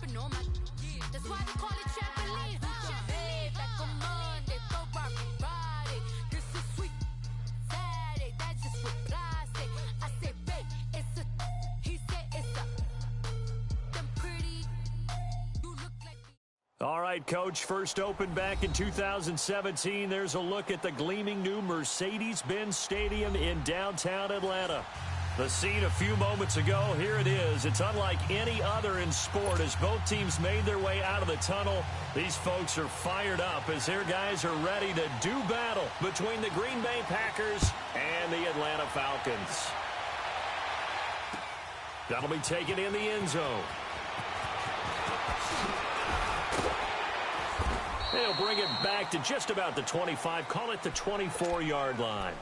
That's why they call it trampoline. Back on Monday, throw rock Friday. This is sweet Saturday. That's just what I say. I say, babe, it's a. He said it's a. Them pretty. You look like. All right, Coach, first opened back in 2017. There's a look at the gleaming new Mercedes-Benz Stadium in downtown Atlanta. The scene a few moments ago, here it is. It's unlike any other in sport as both teams made their way out of the tunnel. These folks are fired up as their guys are ready to do battle between the Green Bay Packers and the Atlanta Falcons. That'll be taken in the end zone. They'll bring it back to just about the 25, call it the 24-yard line.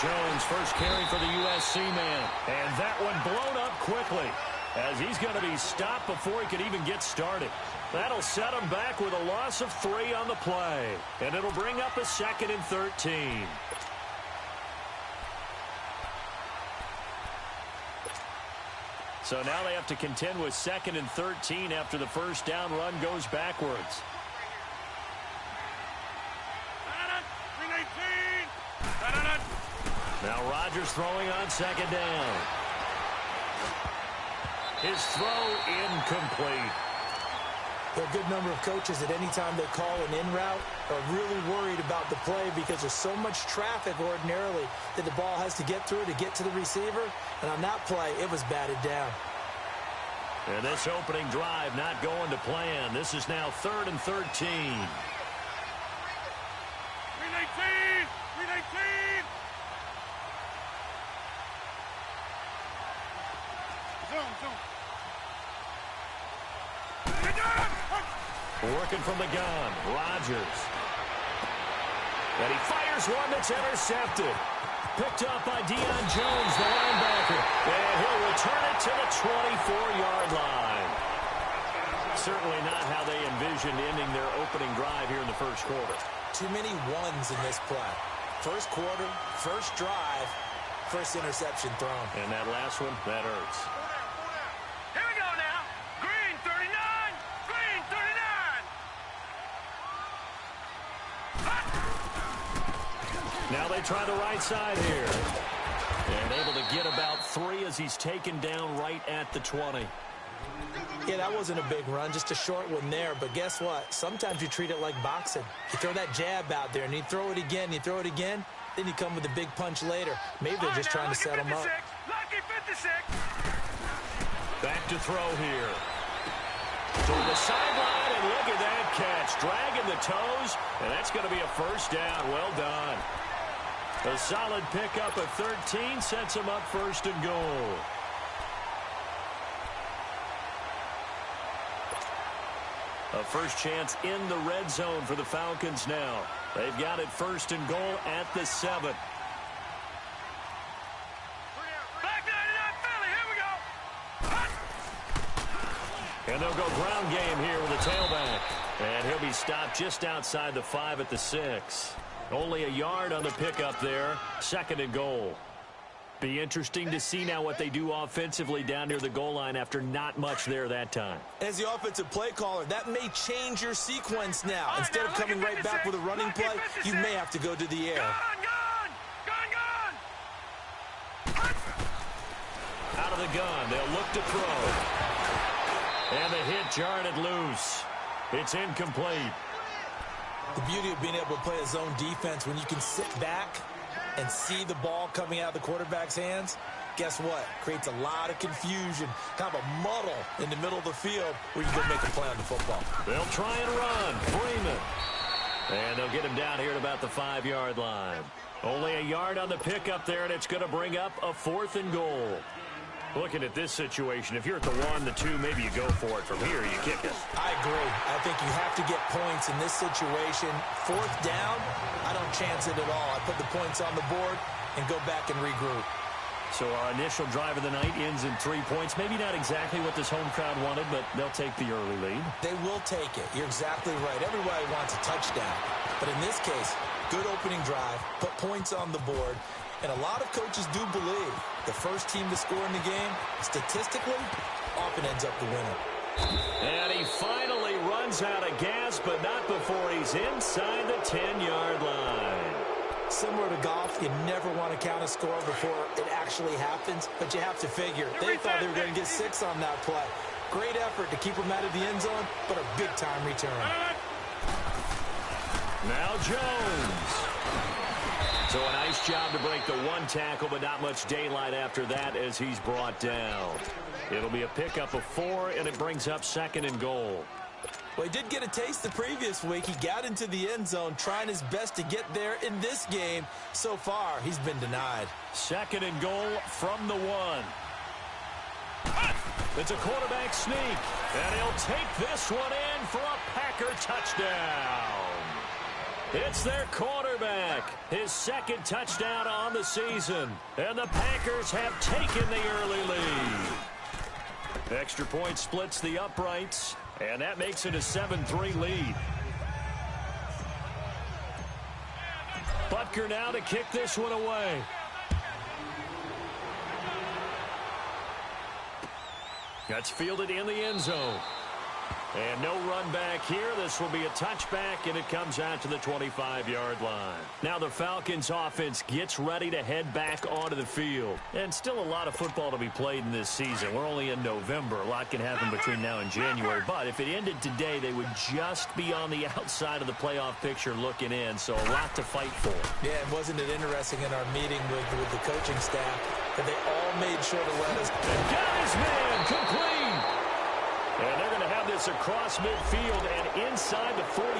Jones, first carry for the USC man. And that one blown up quickly as he's going to be stopped before he could even get started. That'll set him back with a loss of 3 on the play. And it'll bring up a 2nd and 13. So now they have to contend with 2nd and 13 after the first down run goes backwards. Now Rodgers throwing on 2nd down. His throw incomplete. There are a good number of coaches at any time they call an in route are really worried about the play because there's so much traffic ordinarily that the ball has to get through to get to the receiver. And on that play, it was batted down. And this opening drive not going to plan. This is now 3rd and 13. 319! 319! Working from the gun, Rodgers. And he fires one that's intercepted. Picked up by Deion Jones, the linebacker. And he'll return it to the 24-yard line. Certainly not how they envisioned ending their opening drive here in the first quarter. Too many ones in this play. First quarter, first drive, first interception thrown. And that last one, that hurts. Here we go now. Green 39. Green 39. Now they try the right side here. And able to get about 3 as he's taken down right at the 20. Yeah, that wasn't a big run, just a short one there. But guess what? Sometimes you treat it like boxing. You throw that jab out there, and you throw it again, you throw it again, then you come with a big punch later. Maybe they're just trying to set him up. Lucky 56. Back to throw here. To the sideline, and look at that catch. Dragging the toes, and that's going to be a first down. Well done. A solid pickup of 13 sets him up 1st and goal. A first chance in the red zone for the Falcons now. They've got it 1st and goal at the 7. Back 99 Philly, here we go. And they'll go ground game here with a tailback. And he'll be stopped just outside the 5 at the 6. Only a yard on the pickup there. 2nd and goal. Be interesting to see now what they do offensively down near the goal line after not much there that time. As the offensive play caller, that may change your sequence now. Instead of coming right back with a running play, you may have to go to the air. Gone! Out of the gun, they'll look to throw. And the hit jarred it loose. It's incomplete. The beauty of being able to play a zone defense when you can sit back and see the ball coming out of the quarterback's hands, guess what? Creates a lot of confusion, kind of a muddle in the middle of the field where you can make a play on the football. They'll try and run. Freeman. And they'll get him down here at about the 5-yard line. Only a yard on the pickup there, and it's going to bring up a 4th and goal. Looking at this situation, if you're at the 1, the 2, maybe you go for it. From here, you kick it. I agree. I think you have to get points in this situation. 4th down, I don't chance it at all. I put the points on the board and go back and regroup. So our initial drive of the night ends in 3 points. Maybe not exactly what this home crowd wanted, but they'll take the early lead. They will take it. You're exactly right. Everybody wants a touchdown. But in this case, good opening drive, put points on the board, and a lot of coaches do believe the first team to score in the game, statistically, often ends up the winner. And he finally runs out of gas, but not before he's inside the 10-yard line. Similar to golf, you never want to count a score before it actually happens, but you have to figure they thought they were going to get 6 on that play. Great effort to keep them out of the end zone, but a big-time return. Now Jones. So a nice job to break the 1 tackle, but not much daylight after that as he's brought down. It'll be a pickup of 4, and it brings up 2nd and goal. Well, he did get a taste the previous week. He got into the end zone, trying his best to get there in this game. So far, he's been denied. 2nd and goal from the 1. It's a quarterback sneak, and he'll take this one in for a Packer touchdown. It's their quarterback, his 2nd touchdown on the season, and the Packers have taken the early lead. Extra point splits the uprights, and that makes it a 7-3 lead. Butker now to kick this one away. That's fielded in the end zone. And no run back here. This will be a touchback, and it comes out to the 25-yard line. Now the Falcons offense gets ready to head back onto the field. And still a lot of football to be played in this season. We're only in November. A lot can happen between now and January. But if it ended today, they would just be on the outside of the playoff picture looking in. So a lot to fight for. Yeah, and wasn't it interesting in our meeting with the coaching staff that they all made sure to let us... And got his man complete. And they're going to have this across midfield and inside the 45.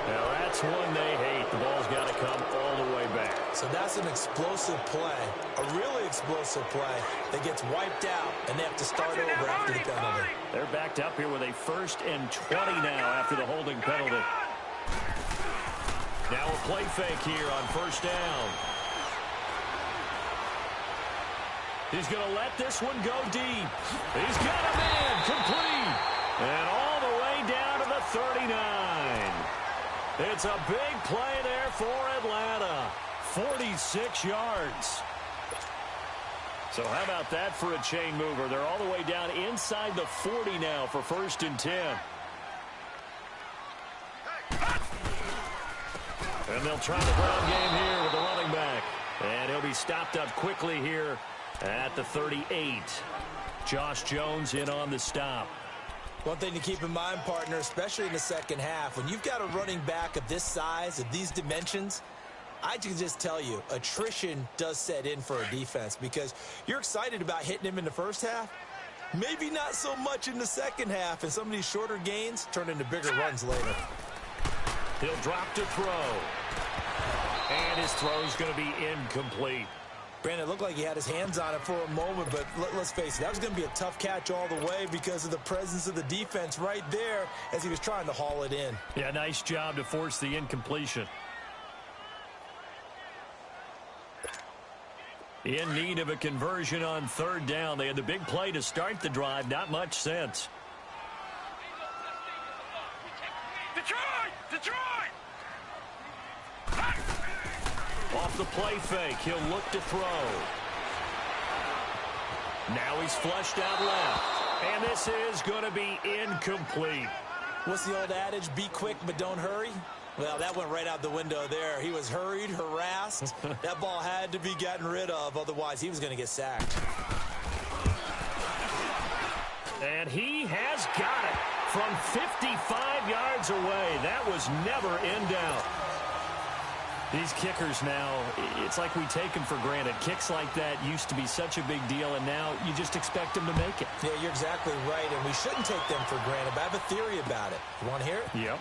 Now, that's one they hate. The ball's got to come all the way back. So that's an explosive play, a really explosive play that gets wiped out, and they have to start over after the penalty. They're backed up here with a 1st and 20 now after the holding penalty. Now a play fake here on 1st down. He's going to let this one go deep. He's got a man complete. And all the way down to the 39. It's a big play there for Atlanta. 46 yards. So how about that for a chain mover? They're all the way down inside the 40 now for 1st and 10. And they'll try the ground game here with the running back. And he'll be stopped up quickly here at the 38. Josh Jones in on the stop. One thing to keep in mind, partner, especially in the second half, when you've got a running back of this size, of these dimensions, I can just tell you, attrition does set in for a defense because you're excited about hitting him in the first half. Maybe not so much in the second half, and some of these shorter gains turn into bigger runs later. He'll drop to throw. And his throw's going to be incomplete. Brandon, it looked like he had his hands on it for a moment, but let's face it, that was going to be a tough catch all the way because of the presence of the defense right there as he was trying to haul it in. Yeah, nice job to force the incompletion. In need of a conversion on 3rd down. They had the big play to start the drive. Not much sense. Detroit! Detroit! Off the play fake, he'll look to throw. Now he's flushed out left. And this is going to be incomplete. What's the old adage? Be quick, but don't hurry. Well, that went right out the window there. He was hurried, harassed. That ball had to be gotten rid of. Otherwise, he was going to get sacked. And he has got it from 55 yards away. That was never in doubt. These kickers now, it's like we take them for granted. Kicks like that used to be such a big deal, and now you just expect them to make it. Yeah, you're exactly right, and we shouldn't take them for granted, but I have a theory about it. You want to hear it? Yep.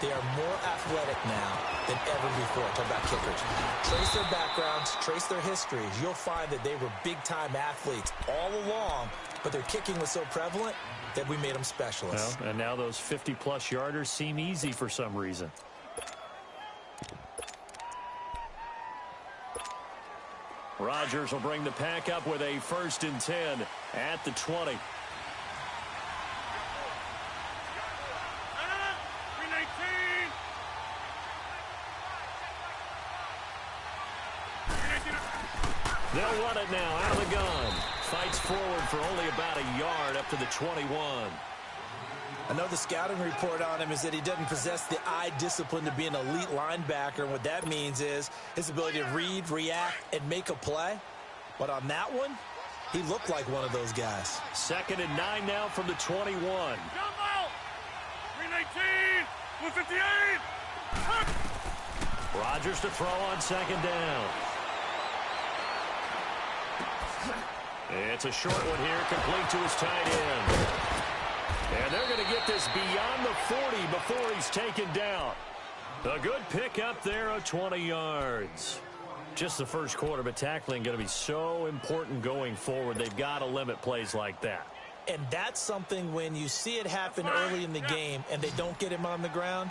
They are more athletic now than ever before. Talk about kickers. Trace their backgrounds, trace their histories. You'll find that they were big-time athletes all along, but their kicking was so prevalent that we made them specialists. Well, and now those 50-plus yarders seem easy for some reason. Rodgers will bring the pack up with a 1st and 10 at the 20. They'll run it now out of the gun. Fights forward for only about a yard up to the 21. Another scouting report on him is that he doesn't possess the eye discipline to be an elite linebacker. And what that means is his ability to read, react, and make a play. But on that one, he looked like one of those guys. 2nd and 9 now from the 21. Jump out! 319! 158! Rodgers to throw on 2nd down. It's a short one here, complete to his tight end. And they're going to get this beyond the 40 before he's taken down. A good pick up there of 20 yards. Just the first quarter, but tackling going to be so important going forward. They've got to limit plays like that. And that's something when you see it happen early in the game and they don't get him on the ground,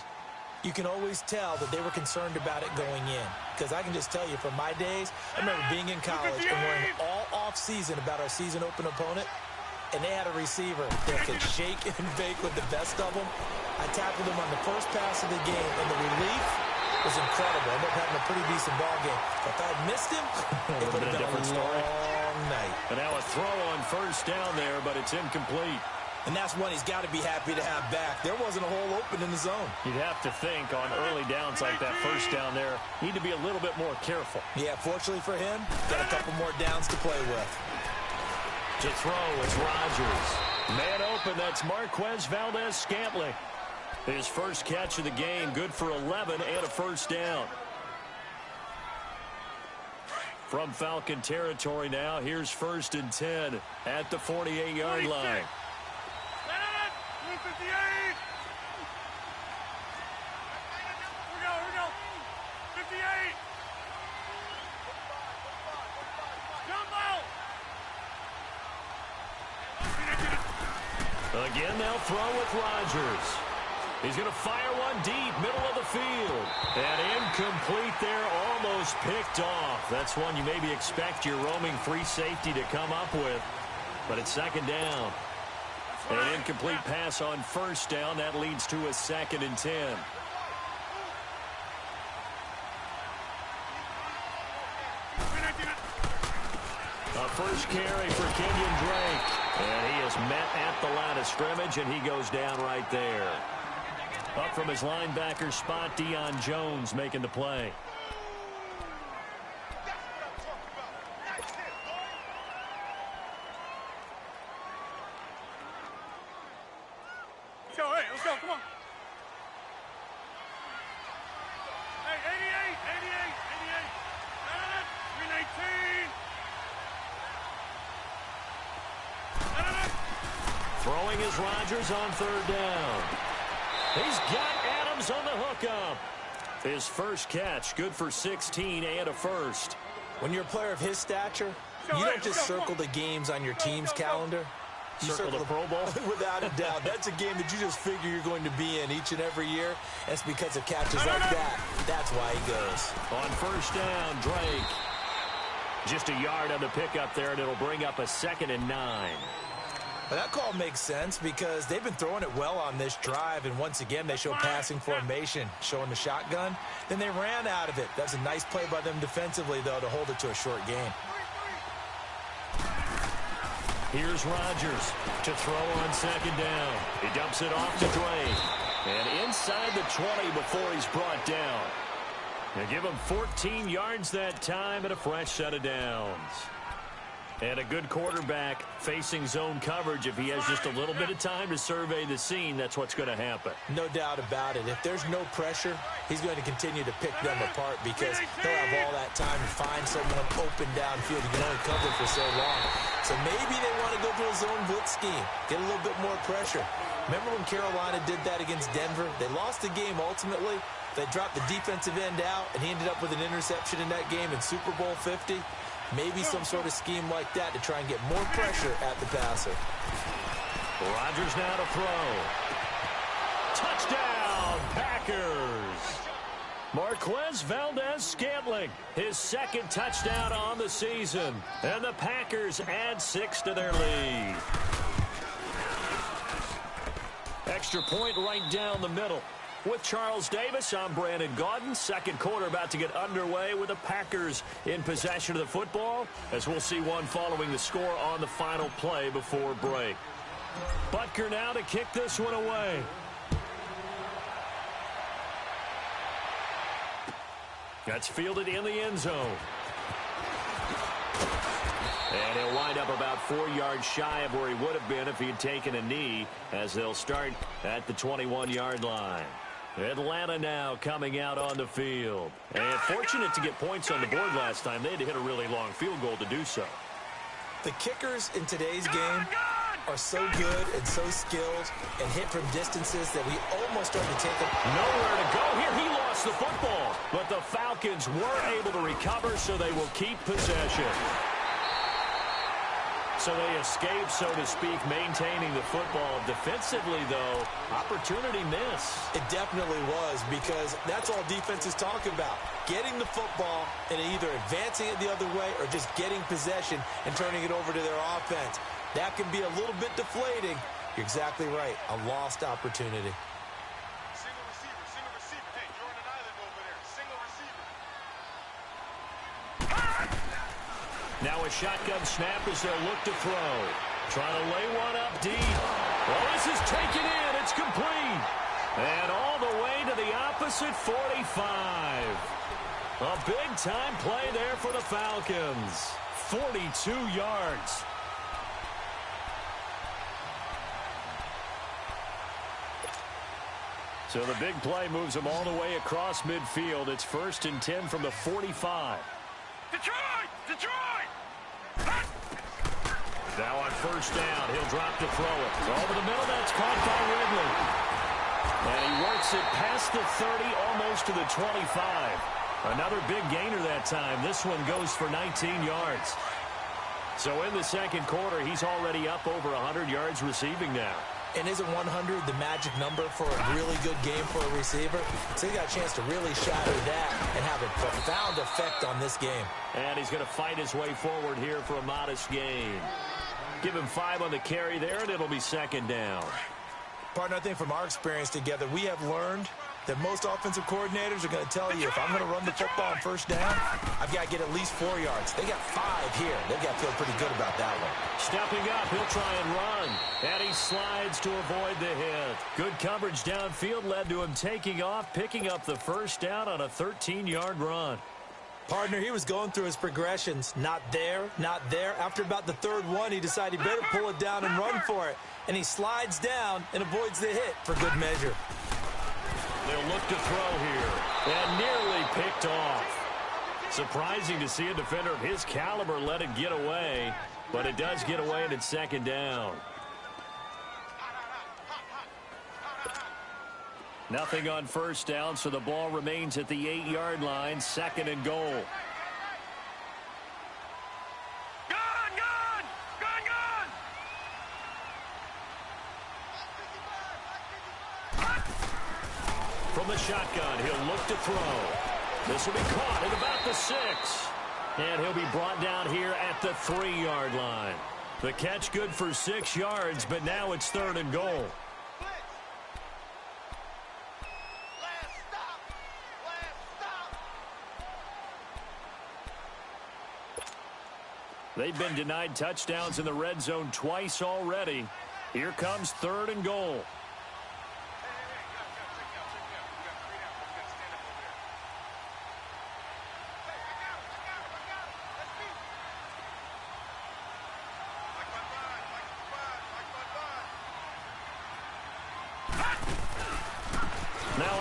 you can always tell that they were concerned about it going in. Because I can just tell you from my days, I remember being in college and worrying all off-season about our season-open opponent, and they had a receiver that could shake and bake with the best of them. I tackled him on the first pass of the game, and the relief was incredible. I ended up having a pretty decent ball game. But if I had missed him, it would have been a long night. And now a throw on 1st down there, but it's incomplete. And that's one he's got to be happy to have back. There wasn't a hole open in the zone. You'd have to think on early downs like that 1st down there, need to be a little bit more careful. Yeah, fortunately for him, got a couple more downs to play with. To throw, it's Rodgers. Man open, that's Marquez Valdez-Scantling. His first catch of the game, good for 11 and a 1st down. From Falcon territory now, here's 1st and 10 at the 48-yard line. 158! Here we go. 58! Jump out! Again, they'll throw with Rodgers. He's going to fire one deep, middle of the field. And incomplete there, almost picked off. That's one you maybe expect your roaming free safety to come up with. But it's 2nd down. An incomplete pass on 1st down. That leads to a 2nd and 10. A first carry for Kenyon Drake. And he is met at the line of scrimmage, and he goes down right there. Up from his linebacker spot, Deion Jones making the play. Let's go, come on. Hey, 88, 319. Throwing is Rodgers on 3rd down. He's got Adams on the hookup. His first catch, good for 16 and a 1st. When you're a player of his stature, you don't just circle the games on your team's calendar. You circle the Pro Bowl? Without a doubt. That's a game that you just figure you're going to be in each and every year. And it's because of catches like that. That's why he goes. On 1st down, Drake. Just a yard on the pickup there, and it'll bring up a 2nd and 9. Well, that call makes sense because they've been throwing it well on this drive, and once again they show passing formation, showing the shotgun. Then they ran out of it. That's a nice play by them defensively, though, to hold it to a short game. Here's Rodgers to throw on 2nd down. He dumps it off to Drake. And inside the 20 before he's brought down. They give him 14 yards that time and a fresh set of downs. And a good quarterback facing zone coverage, if he has just a little bit of time to survey the scene, that's what's going to happen. No doubt about it. If there's no pressure, he's going to continue to pick them apart because he'll have all that time to find someone open downfield. He can only cover for so long. So maybe they want to go to a zone blitz scheme, get a little bit more pressure. Remember when Carolina did that against Denver? They lost the game ultimately. They dropped the defensive end out, and he ended up with an interception in that game in Super Bowl 50. Maybe some sort of scheme like that to try and get more pressure at the passer. Rodgers now to throw. Touchdown, Packers. Marquez Valdez-Scantling, his second touchdown on the season. And the Packers add 6 to their lead. Extra point right down the middle. With Charles Davis, I'm Brandon Gaudin. Second quarter about to get underway with the Packers in possession of the football, as we'll see one following the score on the final play before break. Butker now to kick this one away. That's fielded in the end zone. And he'll wind up about 4 yards shy of where he would have been if he had taken a knee, as they'll start at the 21-yard line. Atlanta now coming out on the field. And fortunate to get points on the board last time. They had to hit a really long field goal to do so. The kickers in today's game are so good and so skilled and hit from distances that we almost started to take them. Nowhere to go here. He lost the football. But the Falcons were able to recover, so they will keep possession. So they escape, so to speak, maintaining the football. Defensively, though, opportunity miss. It definitely was, because that's all defense is talking about. Getting the football and either advancing it the other way or just getting possession and turning it over to their offense. That can be a little bit deflating. You're exactly right. A lost opportunity. Single receiver. Hey, you're on an island over there. Single receiver. Now a shotgun snap as they'll look to throw. Trying to lay one up deep. Well, this is taken in. It's complete. And all the way to the opposite 45. A big-time play there for the Falcons. 42 yards. So the big play moves them all the way across midfield. It's 1st and 10 from the 45. Detroit! Now on 1st down, he'll drop to throw it. Over the middle, that's caught by Ridley. And he works it past the 30, almost to the 25. Another big gainer that time. This one goes for 19 yards. So in the second quarter, he's already up over 100 yards receiving now. And isn't 100 the magic number for a really good game for a receiver? So he got a chance to really shatter that and have a profound effect on this game. And he's going to fight his way forward here for a modest gain. Give him 5 on the carry there, and it'll be 2nd down. Partner, I think from our experience together, we have learned that most offensive coordinators are going to tell you, if I'm going to run the football on 1st down, I've got to get at least 4 yards. They got 5 here. They've got to feel pretty good about that one. Stepping up, he'll try and run. And he slides to avoid the hit. Good coverage downfield led to him taking off, picking up the 1st down on a 13-yard run. Partner, he was going through his progressions. Not there, not there. After about the 3rd one, he decided he better pull it down and run for it. And he slides down and avoids the hit for good measure. They'll look to throw here. And nearly picked off. Surprising to see a defender of his caliber let it get away. But it does get away, and it's 2nd down. Nothing on 1st down, so the ball remains at the 8-yard line. 2nd and goal. Gun! From the shotgun, he'll look to throw. This will be caught at about the 6. And he'll be brought down here at the 3-yard line. The catch good for 6 yards, but now it's 3rd and goal. They've been denied touchdowns in the red zone twice already. Here comes 3rd and goal.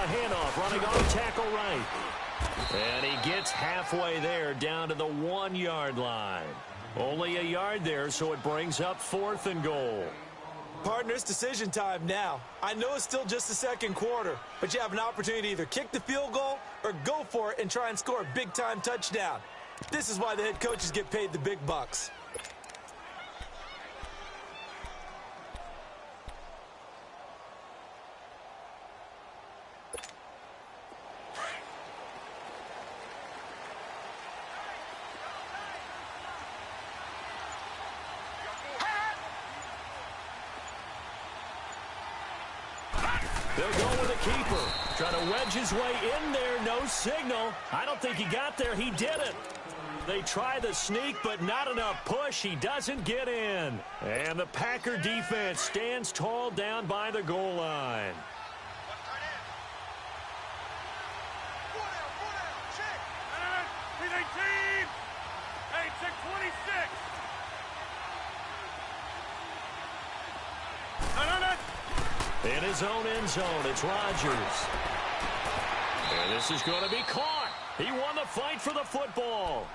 handoff, running on tackle right. And he gets halfway there, down to the 1-yard line. Only a yard there, so it brings up 4th and goal. Partner, it's decision time now. I know it's still just the second quarter, but you have an opportunity to either kick the field goal or go for it and try and score a big-time touchdown. This is why the head coaches get paid the big bucks. They'll go with a keeper. Trying to wedge his way in there. No signal. I don't think he got there. He did it. They try the sneak, but not enough push. He doesn't get in. And the Packer defense stands tall down by the goal line. In his own end zone, it's Rodgers. And this is going to be caught. He won the fight for the football.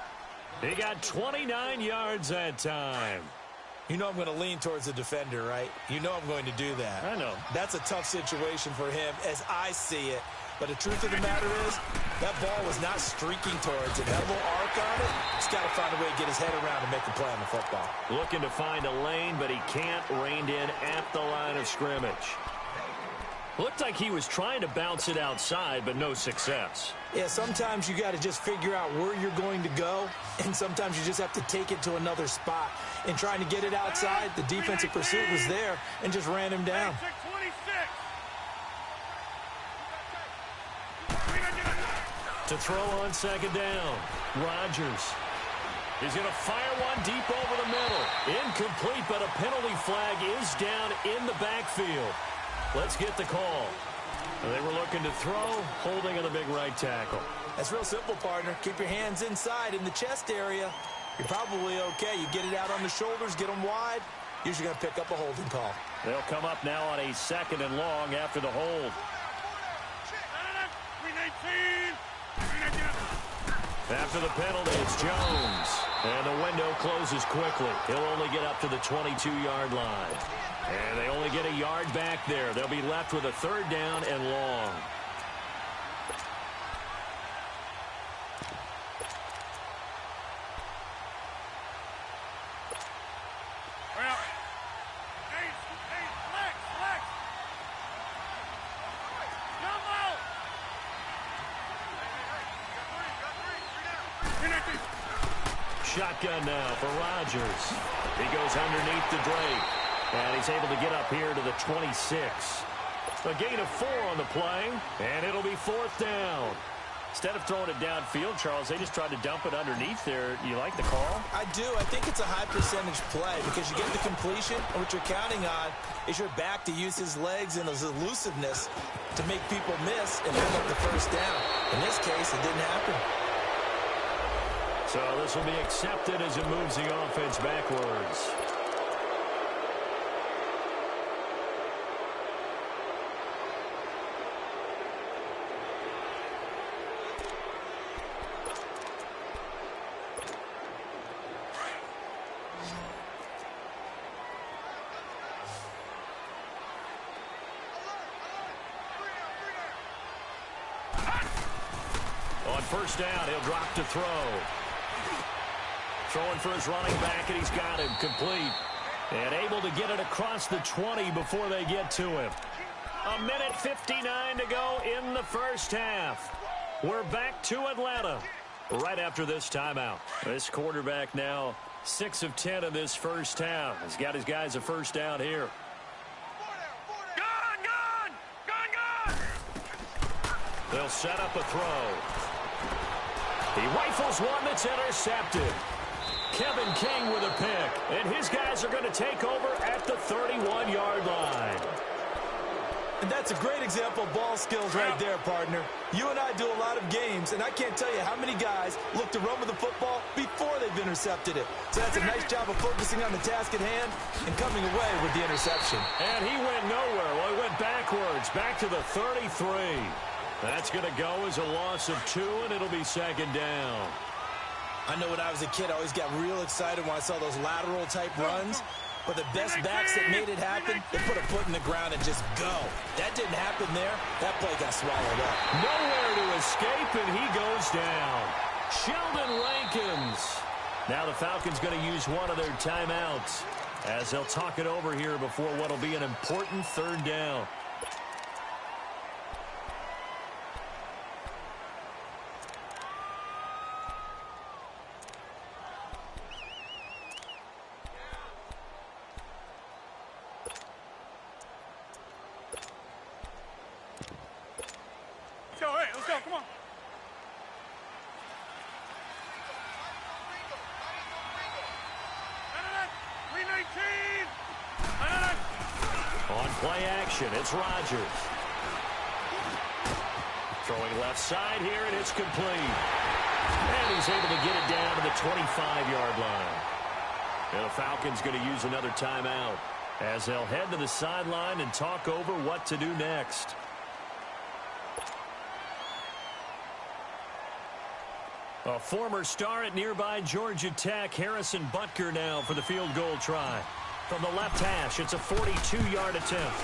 He got 29 yards that time. You know I'm going to lean towards the defender, right? You know I'm going to do that. I know. That's a tough situation for him as I see it. But the truth of the matter is, that ball was not streaking towards it. That little arc on it, he's got to find a way to get his head around and make a play on the football. Looking to find a lane, but he can't rein in at the line of scrimmage. Looked like he was trying to bounce it outside, but no success. Yeah, sometimes you got to just figure out where you're going to go, and sometimes you just have to take it to another spot. And trying to get it outside, the defensive pursuit was there and just ran him down. To throw on second down, Rodgers. He's going to fire one deep over the middle. Incomplete, but a penalty flag is down in the backfield. Let's get the call. They were looking to throw, holding on the big right tackle. That's real simple, partner. Keep your hands inside in the chest area. You're probably okay. You get it out on the shoulders, get them wide. Usually going to pick up a holding call. They'll come up now on a 2nd and long after the hold. After the penalty, it's Jones. And the window closes quickly. He'll only get up to the 22-yard line. And they only get a yard back there. They'll be left with a 3rd down and long. Shotgun now for Rodgers. He goes underneath to Drake. And he's able to get up here to the 26. A gain of 4 on the play, and it'll be 4th down. Instead of throwing it downfield, Charles, they just tried to dump it underneath there. You like the call? I do. I think it's a high percentage play because you get the completion, and what you're counting on is your back to use his legs and his elusiveness to make people miss and pick up the 1st down. In this case, it didn't happen. So this will be accepted as it moves the offense backwards. On 1st down, he'll drop to throw. Throwing for his running back, and he's got him complete. And able to get it across the 20 before they get to him. 1:59 to go in the first half. We're back to Atlanta right after this timeout. This quarterback now 6 of 10 in this first half. He's got his guys a 1st down here. Gun! They'll set up a throw. He rifles one that's intercepted. Kevin King with a pick, and his guys are going to take over at the 31-yard line. And that's a great example of ball skills right there, partner. You and I do a lot of games, and I can't tell you how many guys look to run with the football before they've intercepted it. So that's a nice job of focusing on the task at hand and coming away with the interception. And he went nowhere. Well, he went backwards, back to the 33. That's going to go as a loss of 2, and it'll be second down. I know when I was a kid, I always got real excited when I saw those lateral-type runs. But the best backs that made it happen, they put a foot in the ground and just go. That didn't happen there. That play got swallowed up. Nowhere to escape, and he goes down. Sheldon Rankins. Now the Falcons going to use one of their timeouts as they'll talk it over here before what will be an important third down. Let's go, come on. On play action, it's Rodgers. Throwing left side here, and it's complete. And he's able to get it down to the 25-yard line. And the Falcons going to use another timeout as they'll head to the sideline and talk over what to do next. A former star at nearby Georgia Tech, Harrison Butker now for the field goal try. From the left hash, it's a 42-yard attempt.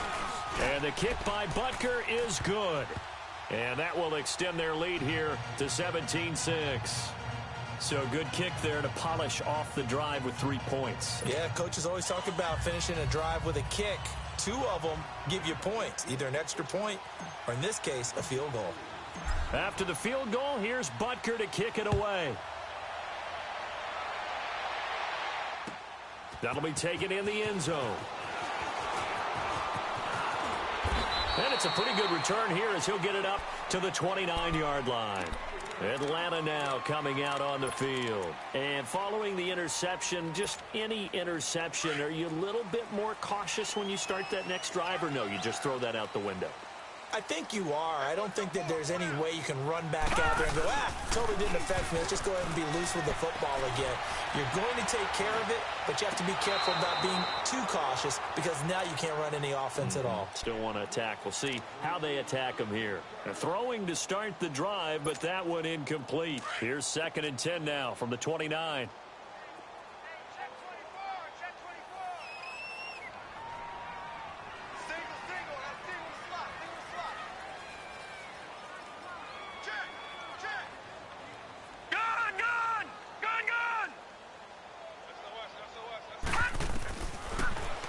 And the kick by Butker is good. And that will extend their lead here to 17-6. So good kick there to polish off the drive with 3 points. Yeah, coaches always talk about finishing a drive with a kick. 2 of them give you points, either an extra point or, in this case, a field goal. After the field goal, here's Butker to kick it away. That'll be taken in the end zone. And it's a pretty good return here as he'll get it up to the 29-yard line. Atlanta now coming out on the field. And following the interception, just any interception, are you a little bit more cautious when you start that next drive, or no, you just throw that out the window? I think you are. I don't think that there's any way you can run back out there and go, totally didn't affect me. Let's just go ahead and be loose with the football again. You're going to take care of it, but you have to be careful about being too cautious because now you can't run any offense at all. Still want to attack. We'll see how they attack them here. Throwing to start the drive, but that one incomplete. Here's 2nd and 10 now from the 29.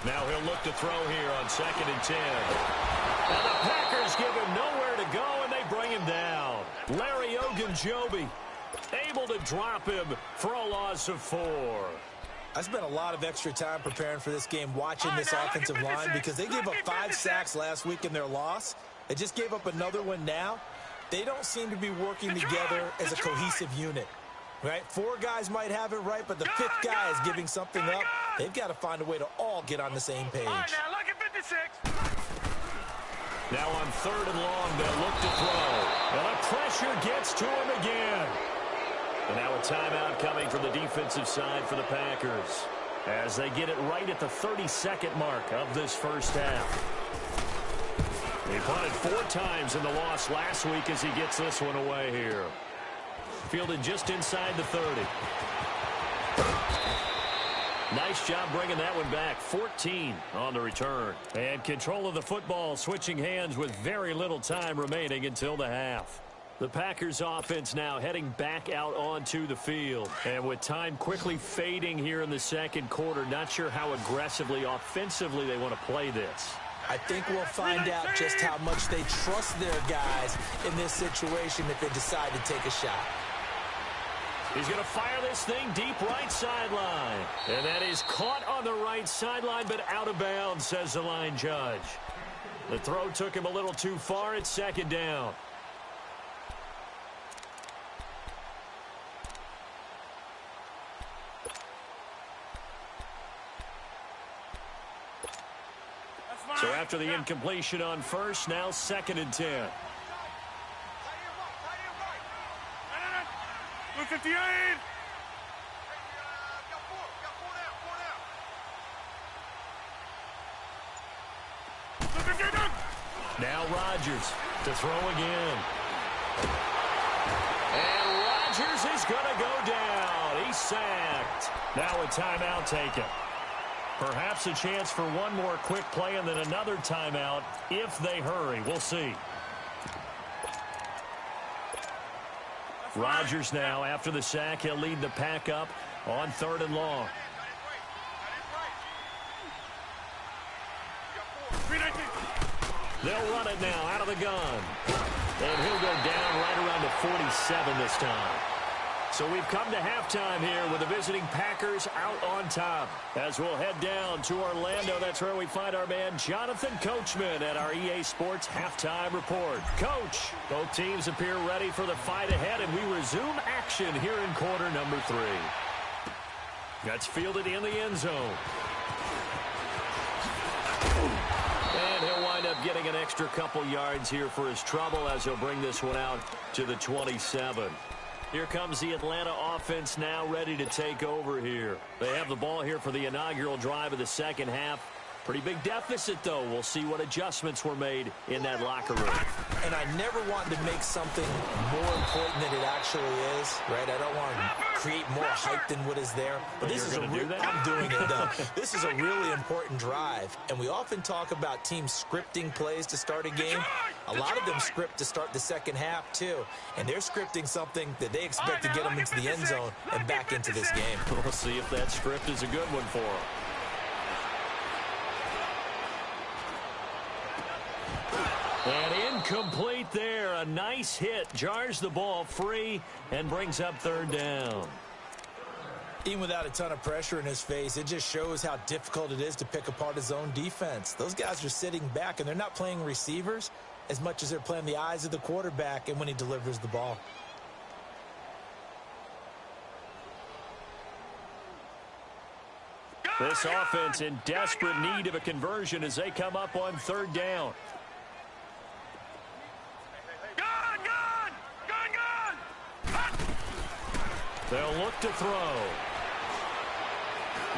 Now he'll look to throw here on 2nd and 10. And the Packers give him nowhere to go, and they bring him down. Larry Ogunjobi able to drop him for a loss of 4. I spent a lot of extra time preparing for this game watching this offensive line because they gave up 5 sacks last week in their loss. They just gave up another one now. They don't seem to be working together as a cohesive unit. Right? 4 guys might have it right, but the 5th guy is giving something up. They've got to find a way to all get on the same page. All right, now look at 56. Now on 3rd and long, they'll look to throw. And the pressure gets to him again. And now a timeout coming from the defensive side for the Packers as they get it right at the 32nd mark of this first half. He punted 4 times in the loss last week as he gets this one away here. Fielded just inside the 30. Nice job bringing that one back. 14 on the return. And control of the football switching hands with very little time remaining until the half. The Packers offense now heading back out onto the field. And with time quickly fading here in the second quarter, not sure how aggressively, offensively they want to play this. I think we'll find out just how much they trust their guys in this situation if they decide to take a shot. He's going to fire this thing deep right sideline. And that is caught on the right sideline, but out of bounds, says the line judge. The throw took him a little too far. It's 2nd down. So after the incompletion on 1st, now 2nd and 10. 58. Now Rodgers to throw again. And Rodgers is going to go down. He's sacked. Now a timeout taken. Perhaps a chance for one more quick play and then another timeout if they hurry. We'll see. Rodgers now, after the sack, he'll lead the pack up on 3rd and long. They'll run it now out of the gun. And he'll go down right around the 47 this time. So we've come to halftime here with the visiting Packers out on top. As we'll head down to Orlando, that's where we find our man Jonathan Coachman at our EA Sports Halftime Report. Coach, both teams appear ready for the fight ahead, and we resume action here in quarter number 3. That's fielded in the end zone. And he'll wind up getting an extra couple yards here for his trouble as he'll bring this one out to the 27. Here comes the Atlanta offense now ready to take over here. They have the ball here for the inaugural drive of the second half. Pretty big deficit, though. We'll see what adjustments were made in that locker room. And I never want to make something more important than it actually is, right? I don't want to create more hype than what is there. But this is I'm doing it, though. This is a really important drive. And we often talk about teams scripting plays to start a game. A lot of them script to start the second half, too. And they're scripting something that they expect to get them into the end zone and back into this game. We'll see if that script is a good one for them. And incomplete there. A nice hit. Jars the ball free and brings up 3rd down. Even without a ton of pressure in his face, it just shows how difficult it is to pick apart his own defense. Those guys are sitting back, and they're not playing receivers as much as they're playing the eyes of the quarterback and when he delivers the ball. This offense in desperate need of a conversion as they come up on 3rd down. They'll look to throw.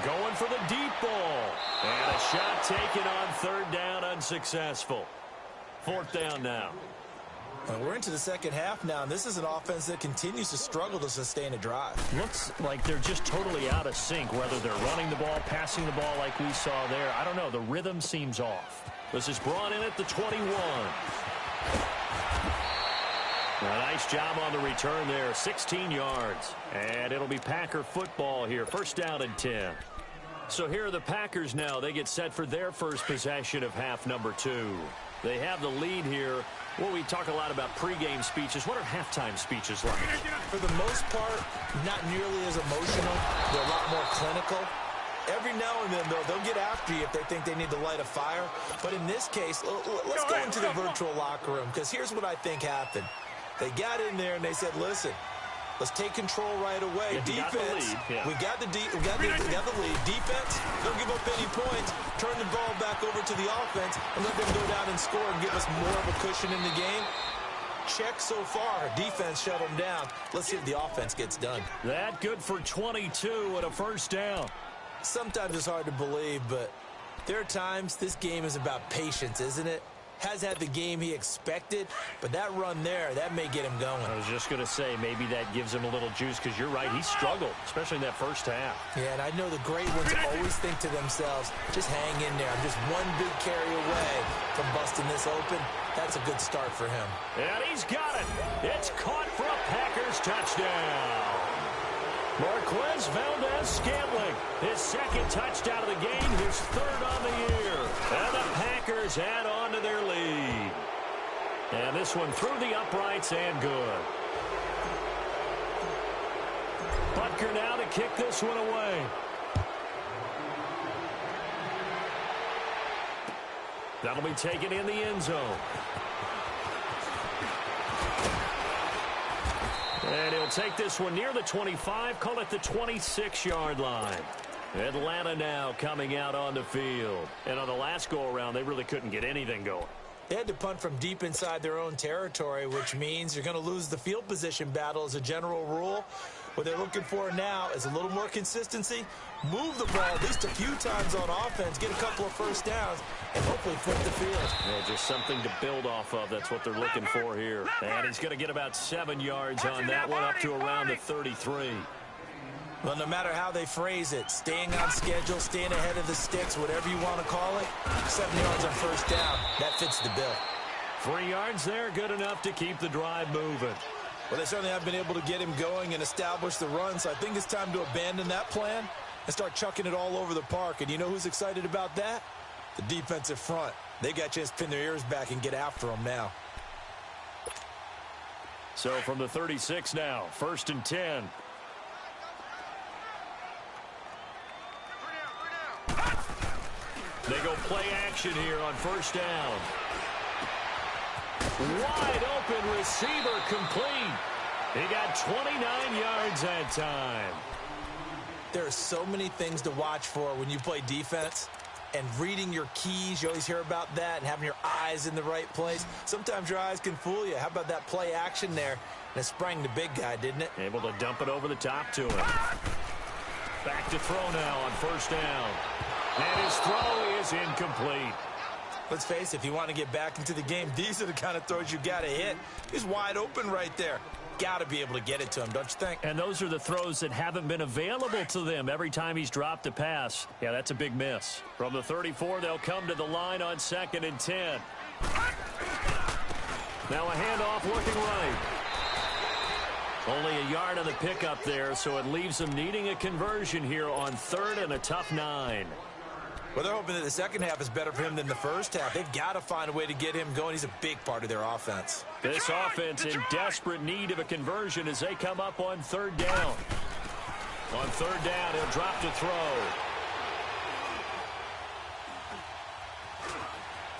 Going for the deep ball. And a shot taken on 3rd down, unsuccessful. 4th down now. And we're into the second half now, and this is an offense that continues to struggle to sustain a drive. Looks like they're just totally out of sync, whether they're running the ball, passing the ball like we saw there. I don't know. The rhythm seems off. This is brought in at the 21. A nice job on the return there, 16 yards. And it'll be Packer football here, 1st down and 10. So here are the Packers now. They get set for their first possession of half number 2. They have the lead here. Well, we talk a lot about pregame speeches. What are halftime speeches like? For the most part, not nearly as emotional. They're a lot more clinical. Every now and then, though, they'll get after you if they think they need to light a fire. But in this case, let's go into the virtual locker room, because here's what I think happened. They got in there and they said, listen, let's take control right away. Defense, we got the lead. Defense, don't give up any points. Turn the ball back over to the offense and let them go down and score and give us more of a cushion in the game. Check so far. Defense shut them down. Let's see if the offense gets done. That good for 22 and a 1st down. Sometimes it's hard to believe, but there are times this game is about patience, isn't it? Has had the game he expected, but that run there, that may get him going. I was just going to say, maybe that gives him a little juice, because you're right, he struggled, especially in that 1st half. Yeah, and I know the great ones always think to themselves, just hang in there. I'm just one big carry away from busting this open. That's a good start for him. And he's got it. It's caught for a Packers touchdown. Marquez Valdez-Scantling, his 2nd touchdown of the game, his 3rd on the year. And the Packers add on to their lead. And this one through the uprights and good. Butker now to kick this one away. That'll be taken in the end zone. And he'll take this one near the 25, call it the 26-yard line. Atlanta now coming out on the field. And on the last go-around, they really couldn't get anything going. They had to punt from deep inside their own territory, which means you're going to lose the field position battle as a general rule. What they're looking for now is a little more consistency, move the ball at least a few times on offense, get a couple of first downs, and hopefully flip the field. Yeah, just something to build off of. That's what they're looking for here. And he's going to get about 7 yards on that one, up to around the 33. Well, no matter how they phrase it, staying on schedule, staying ahead of the sticks, whatever you want to call it, 7 yards on first down, that fits the bill. 3 yards there, good enough to keep the drive moving. Well, they certainly have been able to get him going and establish the run, so I think it's time to abandon that plan and start chucking it all over the park. And you know who's excited about that? The defensive front. They got a chance to pin their ears back and get after them now. So from the 36 now, 1st and 10. They go play action here on 1st down. Wide open receiver complete. He got 29 yards that time. There are so many things to watch for when you play defense. And reading your keys, you always hear about that, and having your eyes in the right place. Sometimes your eyes can fool you. How about that play action there? And it sprang the big guy, didn't it? Able to dump it over the top to him. Back to throw now on 1st down. And his throw is incomplete. Let's face it, if you want to get back into the game, these are the kind of throws you got to hit. He's wide open right there. Got to be able to get it to him, don't you think? And those are the throws that haven't been available to them every time he's dropped a pass. Yeah, that's a big miss. From the 34, they'll come to the line on 2nd and 10. Now a handoff looking right. Only a yard on the pickup there, so it leaves them needing a conversion here on 3rd and a tough 9. Well, they're hoping that the second half is better for him than the first half. They've got to find a way to get him going. He's a big part of their offense. This offense in desperate need of a conversion as they come up on 3rd down. On 3rd down, he'll drop to throw.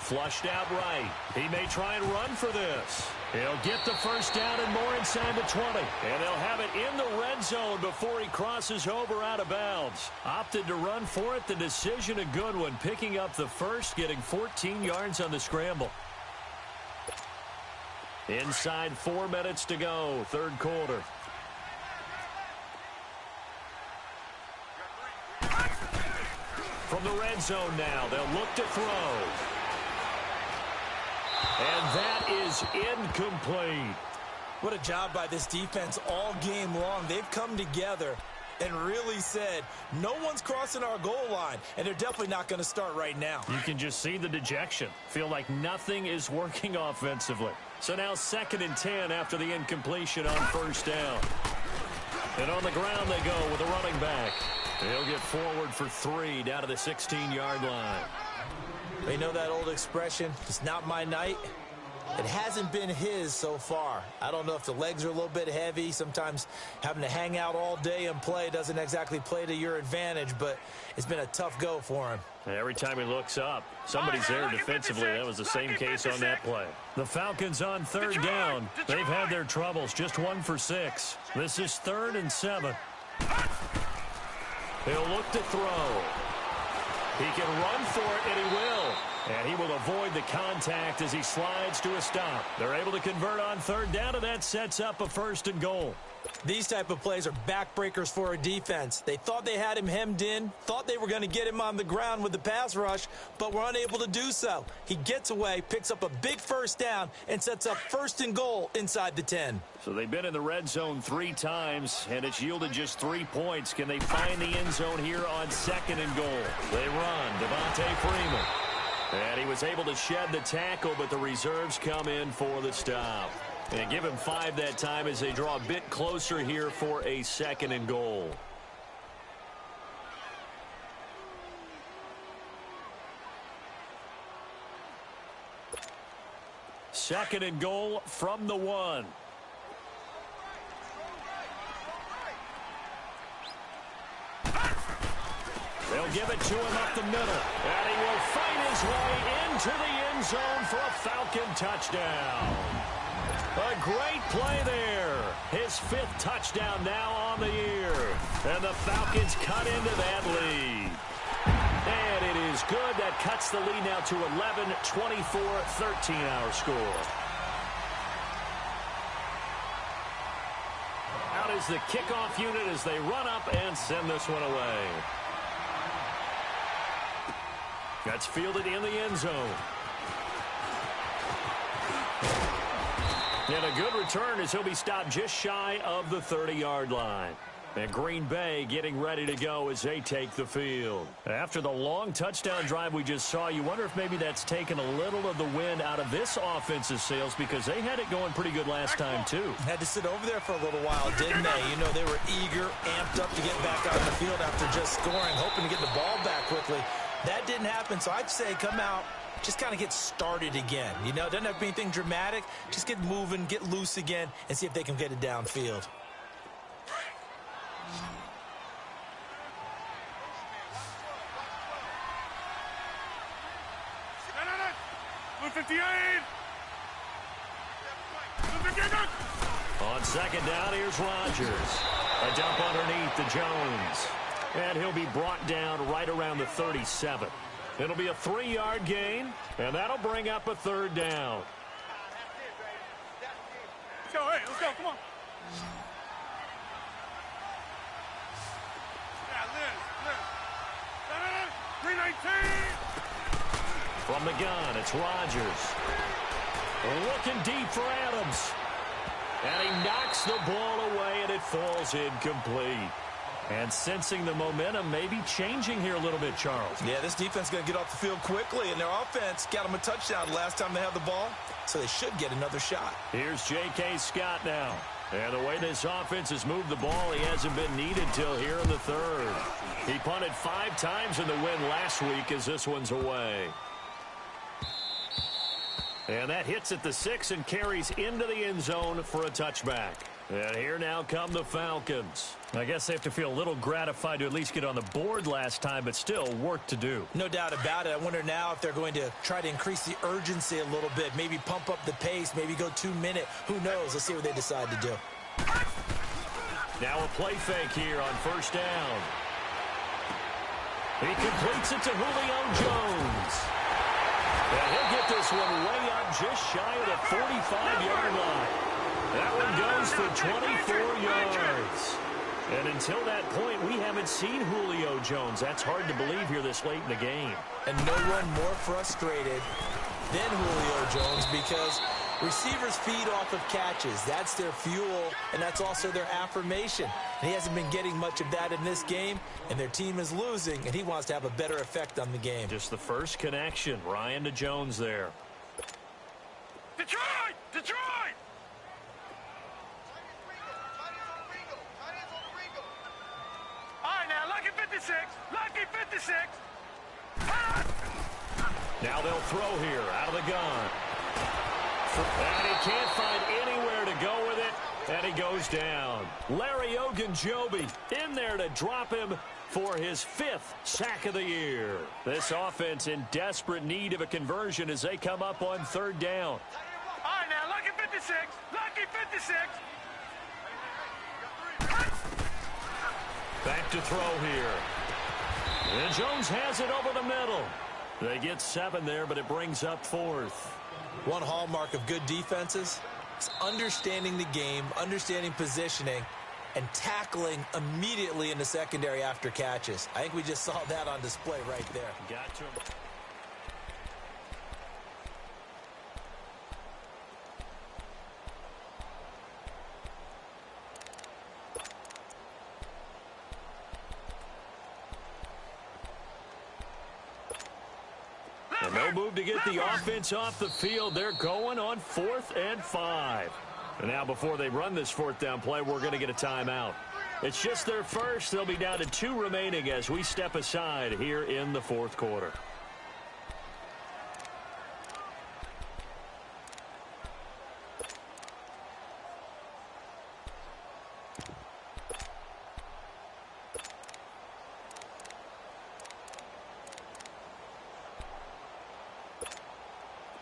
Flushed out right. He may try and run for this. He'll get the first down and more inside the 20. And they'll have it in the red zone before he crosses over out of bounds. Opted to run for it. The decision a good one. Picking up the first, getting 14 yards on the scramble. Inside 4 minutes to go, 3rd quarter. From the red zone now, they'll look to throw. And that is incomplete. What a job by this defense all game long. They've come together and really said, no one's crossing our goal line, and they're definitely not going to start right now. You can just see the dejection. Feel like nothing is working offensively. So now 2nd and 10 after the incompletion on 1st down. And on the ground they go with a running back. He'll get forward for 3 down to the 16-yard line. You know that old expression, it's not my night? It hasn't been his so far. I don't know if the legs are a little bit heavy. Sometimes having to hang out all day and play doesn't exactly play to your advantage, but it's been a tough go for him. Every time he looks up, somebody's there defensively. That was the same case on that play. The Falcons on 3rd down. They've had their troubles, just 1 for 6. This is 3rd and 7. He'll look to throw. He can run for it, and he will. And he will avoid the contact as he slides to a stop. They're able to convert on 3rd down, and that sets up a 1st and goal. These type of plays are backbreakers for a defense. They thought they had him hemmed in, thought they were going to get him on the ground with the pass rush, but were unable to do so. He gets away, picks up a big 1st down, and sets up 1st and goal inside the 10. So they've been in the red zone 3 times, and it's yielded just 3 points. Can they find the end zone here on 2nd and goal? They run. Devontae Freeman. And he was able to shed the tackle, but the reserves come in for the stop. And give him 5 that time as they draw a bit closer here for a 2nd and goal. Second and goal from the 1. They'll give it to him up the middle. And he will fight his way into the end zone for a Falcon touchdown. A great play there. His 5th touchdown now on the year. And the Falcons cut into that lead. And it is good. That cuts the lead now to 11-24, 13 our score. Out is the kickoff unit as they run up and send this one away. That's fielded in the end zone. And a good return as he'll be stopped just shy of the 30-yard line. And Green Bay getting ready to go as they take the field. After the long touchdown drive we just saw, you wonder if maybe that's taken a little of the wind out of this offense's sails because they had it going pretty good last time, too. Had to sit over there for a little while, didn't they? You know, they were eager, amped up to get back out on the field after just scoring, hoping to get the ball back quickly. That didn't happen, so I'd say come out, just kind of get started again. You know, it doesn't have to be anything dramatic. Just get moving, get loose again, and see if they can get it downfield. 58. On second down, here's Rodgers. A dump underneath to Jones. And he'll be brought down right around the 37. It'll be a 3-yard gain, and that'll bring up a third down. Let's go, hey, let's go, come on. Yeah, Liz. 319. From the gun, it's Rodgers. Looking deep for Adams. And he knocks the ball away, and it falls incomplete. And sensing the momentum maybe changing here a little bit, Charles. Yeah, this defense is going to get off the field quickly, and their offense got them a touchdown last time they had the ball, so they should get another shot. Here's J.K. Scott now. And the way this offense has moved the ball, he hasn't been needed till here in the third. He punted 5 times in the win last week as this one's away. And that hits at the 6 and carries into the end zone for a touchback. And here now come the Falcons. I guess they have to feel a little gratified to at least get on the board last time, but still work to do. No doubt about it. I wonder now if they're going to try to increase the urgency a little bit, maybe pump up the pace, maybe go 2-minute. Who knows? Let's see what they decide to do. Now a play fake here on first down. He completes it to Julio Jones. And he'll get this one way up just shy of the 45-yard line. That one goes for 24 yards. And until that point, we haven't seen Julio Jones. That's hard to believe here this late in the game. And no one more frustrated than Julio Jones because receivers feed off of catches. That's their fuel, and that's also their affirmation. And he hasn't been getting much of that in this game, and their team is losing, and he wants to have a better effect on the game. Just the first connection, Ryan to Jones there. Detroit! Detroit! All right, now, Lucky 56. Lucky 56. Now they'll throw here out of the gun. And he can't find anywhere to go with it, and he goes down. Larry Ogunjobi in there to drop him for his 5th sack of the year. This offense in desperate need of a conversion as they come up on third down. All right, now, Lucky 56. Lucky 56. Back to throw here. And Jones has it over the middle. They get 7 there, but it brings up 4th. One hallmark of good defenses is understanding the game, understanding positioning, and tackling immediately in the secondary after catches. I think we just saw that on display right there. Got to him. And no move to get the offense off the field. They're going on 4th and 5. And now before they run this 4th down play, we're going to get a timeout. It's just their first. They'll be down to 2 remaining as we step aside here in the 4th quarter.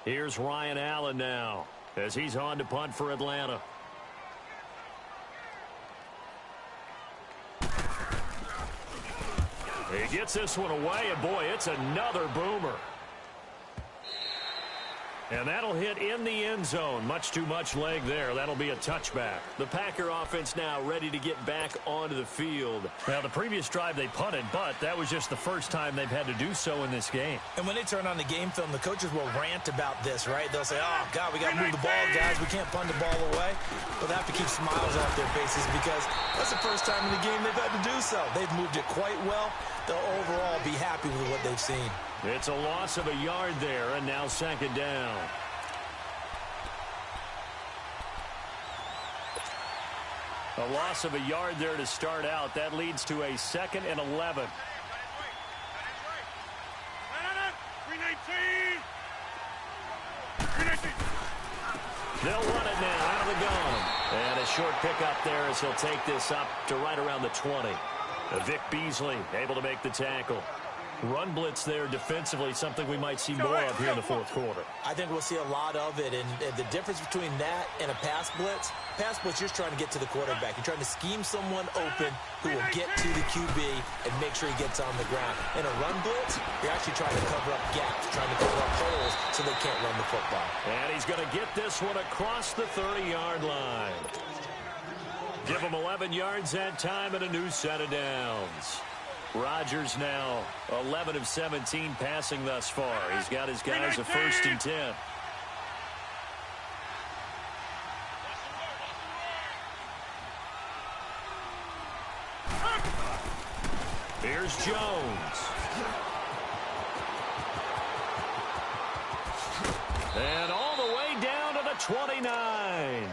Here's Ryan Allen now as he's on to punt for Atlanta. He gets this one away, and boy, it's another boomer. And that'll hit in the end zone. Much too much leg there. That'll be a touchback. The Packer offense now ready to get back onto the field. Now, the previous drive they punted, but that was just the first time they've had to do so in this game. And when they turn on the game film, the coaches will rant about this, right? They'll say, oh, God, we got to move the ball, guys. We can't punt the ball away. But they have to keep smiles off their faces because that's the first time in the game they've had to do so. They've moved it quite well. They'll overall be happy with what they've seen. It's a loss of a yard there, and now second down. A loss of a yard there to start out. That leads to a 2nd and 11. 319. 319. They'll run it now out of the gun. And a short pickup there as he'll take this up to right around the 20. Vic Beasley able to make the tackle. Run blitz there defensively, something we might see more of here in the fourth quarter. I think we'll see a lot of it, and the difference between that and a pass blitz, you're just trying to get to the quarterback. You're trying to scheme someone open who will get to the QB and make sure he gets on the ground. In a run blitz, you're actually trying to cover up gaps, trying to cover up holes so they can't run the football. And he's going to get this one across the 30-yard line. Give him 11 yards that time and a new set of downs. Rodgers now 11 of 17 passing thus far. He's got his guys a 1st and 10. Here's Jones. And all the way down to the 29.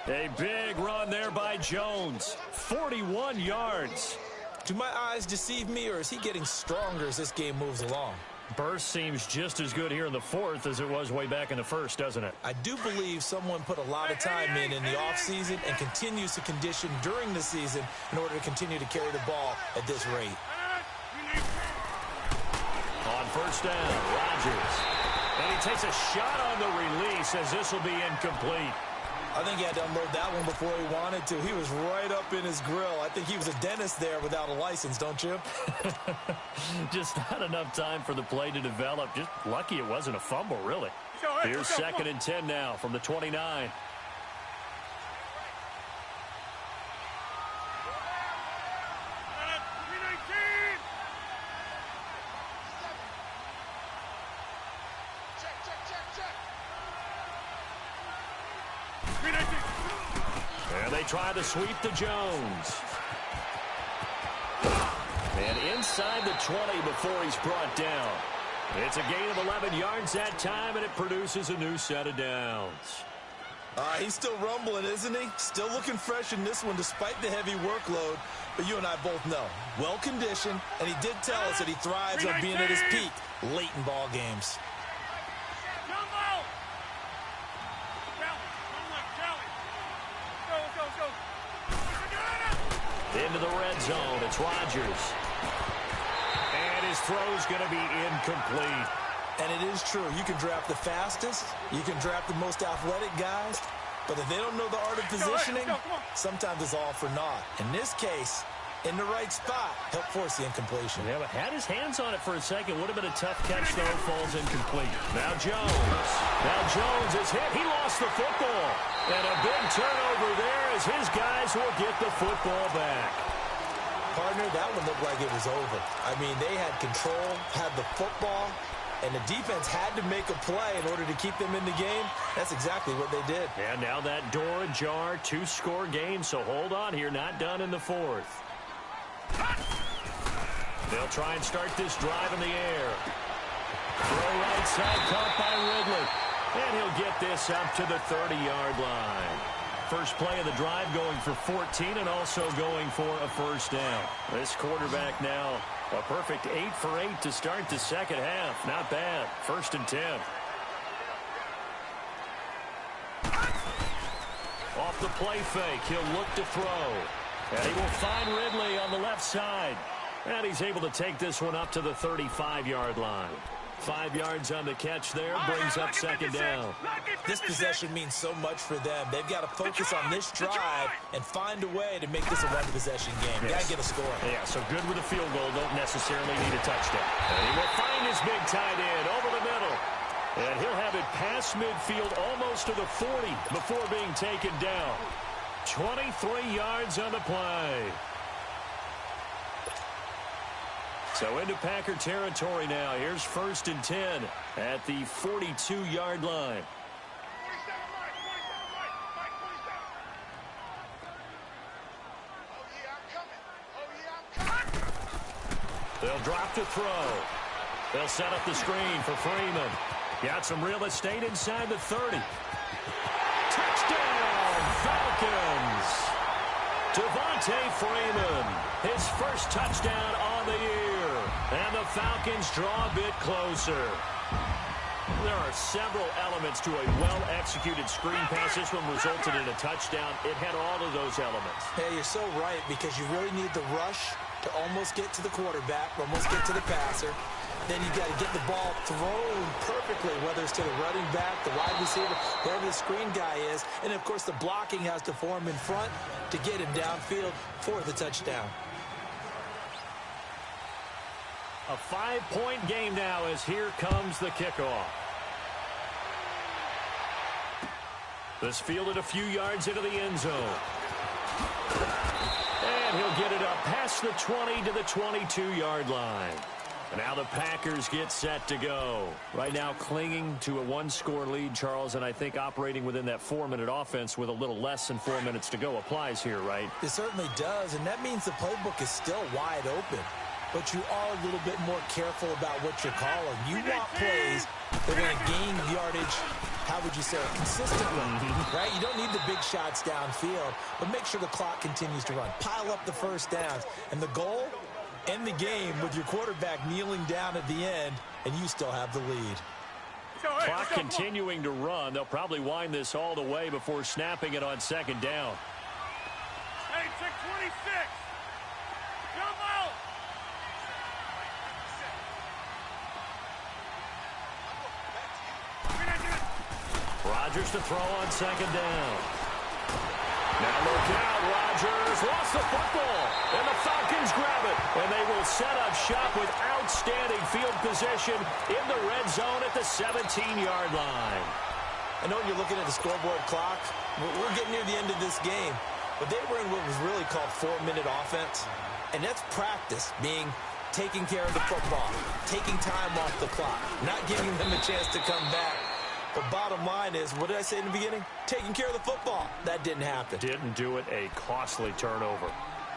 A big run there by Jones. 41 yards. Do my eyes deceive me, or is he getting stronger as this game moves along? Burst seems just as good here in the fourth as it was way back in the first, doesn't it? I do believe someone put a lot of time in the offseason and continues to condition during the season in order to continue to carry the ball at this rate. On first down, Rodgers. And he takes a shot on the release as this will be incomplete. I think he had to unload that one before he wanted to. He was right up in his grill. I think he was a dentist there without a license, don't you? Just not enough time for the play to develop. Just lucky it wasn't a fumble, really. Here's 2nd and 10 now from the 29. And they try to sweep to Jones. And inside the 20 before he's brought down. It's a gain of 11 yards that time, and it produces a new set of downs. He's still rumbling, isn't he? Still looking fresh in this one despite the heavy workload. But you and I both know, well-conditioned, and he did tell us that he thrives on being at his peak late in ball games. Into the red zone, it's Rodgers. And his throw's going to be incomplete. And it is true. You can draft the fastest. You can draft the most athletic guys. But if they don't know the art of positioning, sometimes it's all for naught. In this case, in the right spot, help force the incompletion. Yeah, but had his hands on it for a second. Would have been a tough catch, though. Falls incomplete. Now Jones. Now Jones is hit. He lost the football. And a big turnover there as his guys will get the football back. Partner, that one looked like it was over. I mean, they had control, had the football, and the defense had to make a play in order to keep them in the game. That's exactly what they did. And now that door ajar, 2-score game, so hold on here. Not done in the fourth. They'll try and start this drive in the air. Throw right side, caught by Ridley. And he'll get this up to the 30-yard line. First play of the drive going for 14 and also going for a first down. This quarterback now a perfect 8 for 8 to start the second half. Not bad. 1st and 10. Off the play fake, he'll look to throw. And he will find Ridley on the left side. And he's able to take this one up to the 35-yard line. 5 yards on the catch there, brings up second down. This possession means so much for them. They've got to focus on this drive and find a way to make this a one-possession game. Got to get a score. Yeah, so good with a field goal, don't necessarily need a touchdown. And he will find his big tight end over the middle. And he'll have it past midfield almost to the 40 before being taken down. 23 yards on the play. So into Packer territory now. Here's 1st and 10 at the 42-yard line. They'll drop to throw. They'll set up the screen for Freeman. Got some real estate inside the 30. Touchdown, Falcons! Devontae Freeman, his first touchdown on the year. And the Falcons draw a bit closer. There are several elements to a well-executed screen pass. This one resulted in a touchdown. It had all of those elements. Hey, you're so right, because you really need the rush to almost get to the quarterback, almost get to the passer. Then you got to get the ball thrown perfectly, whether it's to the running back, the wide receiver, wherever the screen guy is. And, of course, the blocking has to form in front to get him downfield for the touchdown. A 5-point game now as here comes the kickoff. This fielded a few yards into the end zone. And he'll get it up past the 20 to the 22-yard line. And now the Packers get set to go. Right now clinging to a 1-score lead, Charles, and I think operating within that 4-minute offense with a little less than 4 minutes to go applies here, right? It certainly does, and that means the playbook is still wide open. But you are a little bit more careful about what you're calling. You want plays that are going to gain yardage, how would you say, consistently, right? You don't need the big shots downfield, but make sure the clock continues to run. Pile up the first downs. And the goal? End the game with your quarterback kneeling down at the end, and you still have the lead. Clock continuing to run. They'll probably wind this all the way before snapping it on 2nd down. Hey, check 26. Jump out. Rodgers to throw on 2nd down. Now look out, Rodgers lost the football, and the Falcons grab it, and they will set up shop with outstanding field position in the red zone at the 17-yard line. I know you're looking at the scoreboard clock. We're getting near the end of this game, but they were in what was really called 4-minute offense, and that's practice, being taking care of the football, taking time off the clock, not giving them a chance to come back. But bottom line is, what did I say in the beginning? Taking care of the football. That didn't happen. Didn't do it. A costly turnover.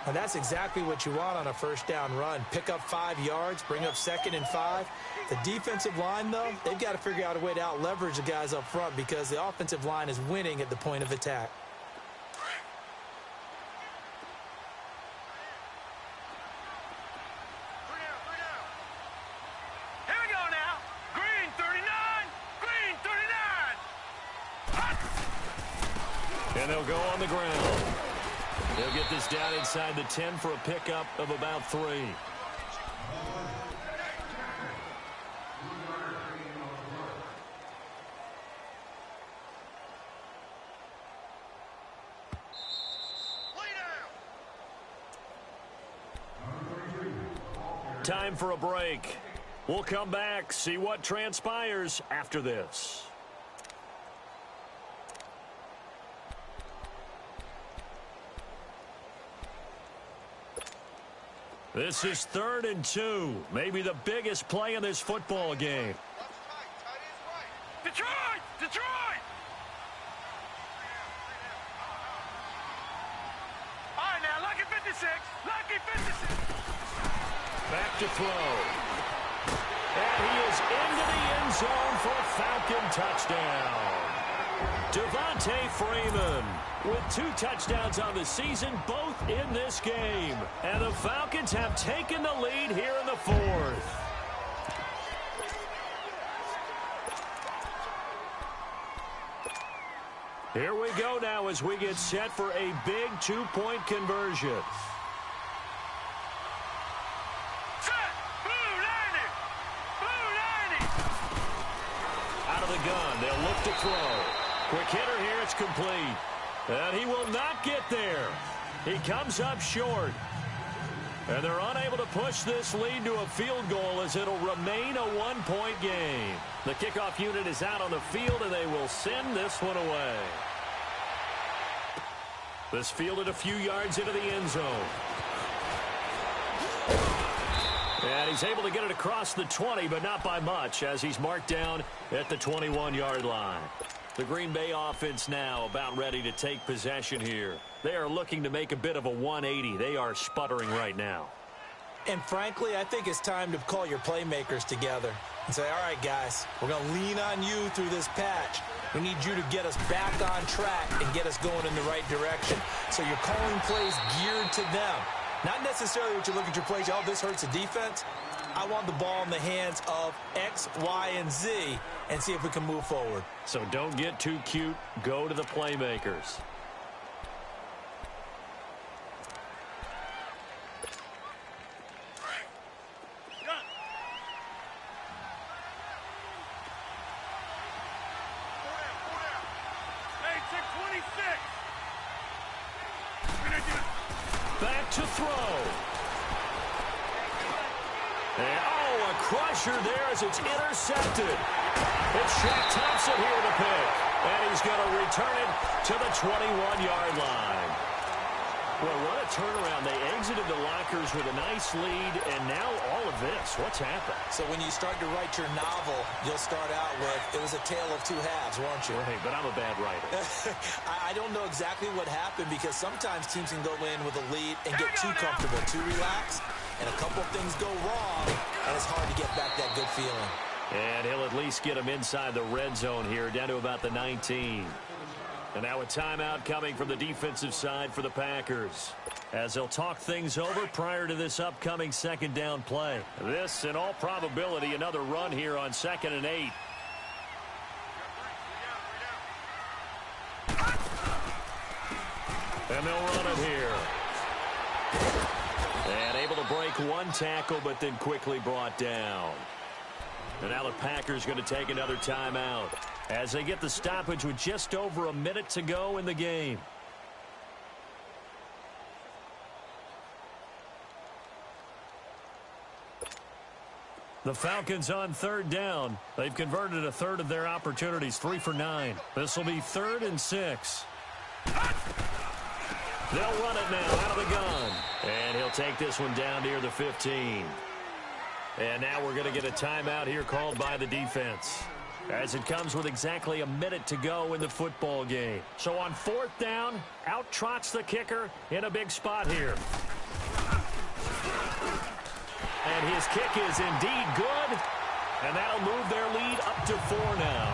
And that's exactly what you want on a first down run. Pick up 5 yards, bring up 2nd and 5. The defensive line, though, they've got to figure out a way to out-leverage the guys up front because the offensive line is winning at the point of attack. And they'll go on the ground. They'll get this down inside the 10 for a pickup of about 3. Time for a break. We'll come back, see what transpires after this. This is 3rd and 2. Maybe the biggest play in this football game. Detroit! Detroit! All right, now, lucky 56. Lucky 56. Back to throw. And he is into the end zone for a Falcon touchdown. Devontae Freeman with 2 touchdowns on the season, both in this game. And the Falcons have taken the lead here in the 4th. Here we go now as we get set for a big 2-point conversion. Set! Blue 90! Blue 90! Out of the gun, they'll look to throw. Quick hitter here, it's complete. And he will not get there. He comes up short. And they're unable to push this lead to a field goal as it'll remain a one-point game. The kickoff unit is out on the field, and they will send this one away. This fielded a few yards into the end zone. And he's able to get it across the 20, but not by much, as he's marked down at the 21-yard line. The Green Bay offense now about ready to take possession here. They are looking to make a bit of a 180. They are sputtering right now. And frankly, I think it's time to call your playmakers together and say, all right, guys, we're going to lean on you through this patch. We need you to get us back on track and get us going in the right direction. So you're calling plays geared to them. Not necessarily what you look at your plays, oh, this hurts the defense. I want the ball in the hands of X, Y, and Z and see if we can move forward. So don't get too cute. Go to the playmakers. Back to throw. And, oh, a crusher there as it's intercepted. It's Shaq Thompson here to pick. And he's going to return it to the 21-yard line. Boy, what a turnaround. They exited the lockers with a nice lead, and now all of this. What's happened? So when you start to write your novel, you'll start out with, it was a tale of two halves, won't you? Right, but I'm a bad writer. I don't know exactly what happened because sometimes teams can go in with a lead and get too comfortable, too relaxed, and a couple of things go wrong, and it's hard to get back that good feeling. And he'll at least get him inside the red zone here, down to about the 19. And now a timeout coming from the defensive side for the Packers, as they'll talk things over prior to this upcoming second down play. This, in all probability, another run here on 2nd and 8. And they'll run it here. And able to break one tackle, but then quickly brought down. And now the Packers going to take another timeout as they get the stoppage with just over a minute to go in the game. The Falcons on 3rd down. They've converted a third of their opportunities, 3 for 9. This will be 3rd and 6. They'll run it now out of the gun. And he'll take this one down near the 15. And now we're going to get a timeout here called by the defense, as it comes with exactly a minute to go in the football game. So on 4th down, out trots the kicker in a big spot here. And his kick is indeed good, and that'll move their lead up to 4 now.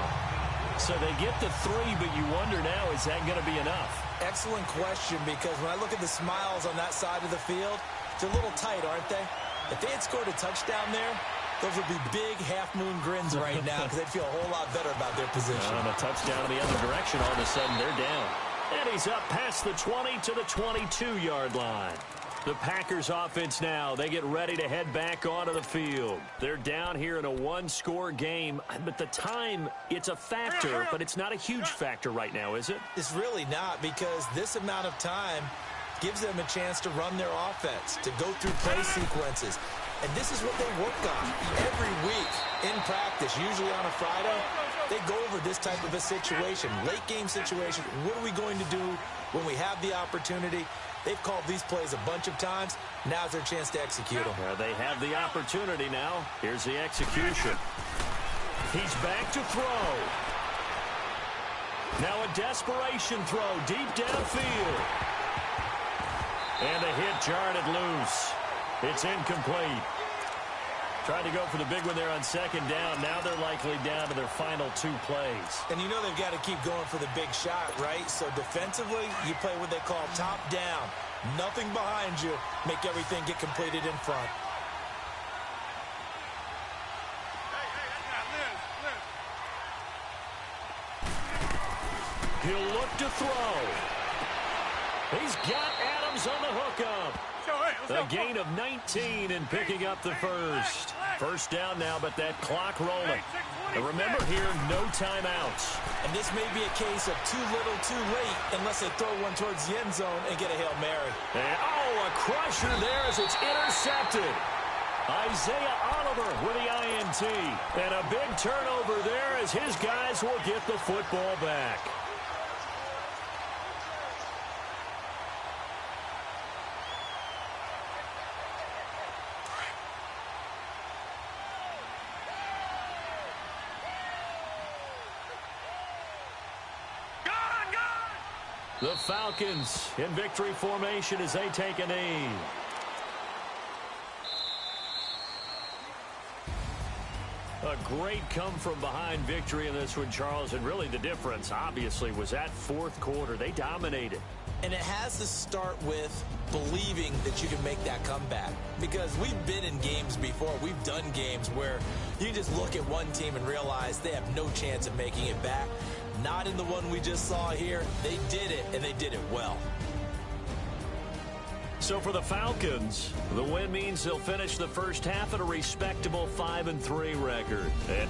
So they get the 3, but you wonder now, is that going to be enough? Excellent question, because when I look at the smiles on that side of the field, they're a little tight, aren't they? If they had scored a touchdown there, those would be big half-moon grins right now because they'd feel a whole lot better about their position. And a touchdown in the other direction, all of a sudden they're down. And he's up past the 20 to the 22-yard line. The Packers offense now, they get ready to head back onto the field. They're down here in a one-score game, but the time, it's a factor, but it's not a huge factor right now, is it? It's really not, because this amount of time gives them a chance to run their offense, to go through play sequences. And this is what they work on every week in practice, usually on a Friday. They go over this type of a situation, late game situation. What are we going to do when we have the opportunity? They've called these plays a bunch of times. Now's their chance to execute them. They have the opportunity now. Here's the execution. He's back to throw. Now a desperation throw deep downfield. And a hit jarred it loose. It's incomplete. Tried to go for the big one there on 2nd down. Now they're likely down to their final 2 plays. And you know they've got to keep going for the big shot, right? So defensively, you play what they call top down. Nothing behind you. Make everything get completed in front. He'll look to throw. He's got Adams on the hookup. A gain of 19 and picking up the first. First down now, but that clock rolling. And remember here, no timeouts. And this may be a case of too little, too late, unless they throw one towards the end zone and get a Hail Mary. And, oh, a crush pressure there as it's intercepted. Isaiah Oliver with the INT. And a big turnover there as his guys will get the football back. The Falcons in victory formation as they take a knee. A great come-from-behind victory in this one, Charles. And really the difference, obviously, was that fourth quarter. They dominated. And it has to start with believing that you can make that comeback. Because we've been in games before. We've done games where you just look at one team and realize they have no chance of making it back. Not in the one we just saw here. They did it, and they did it well. So for the Falcons, the win means they'll finish the first half at a respectable 5-3 record. And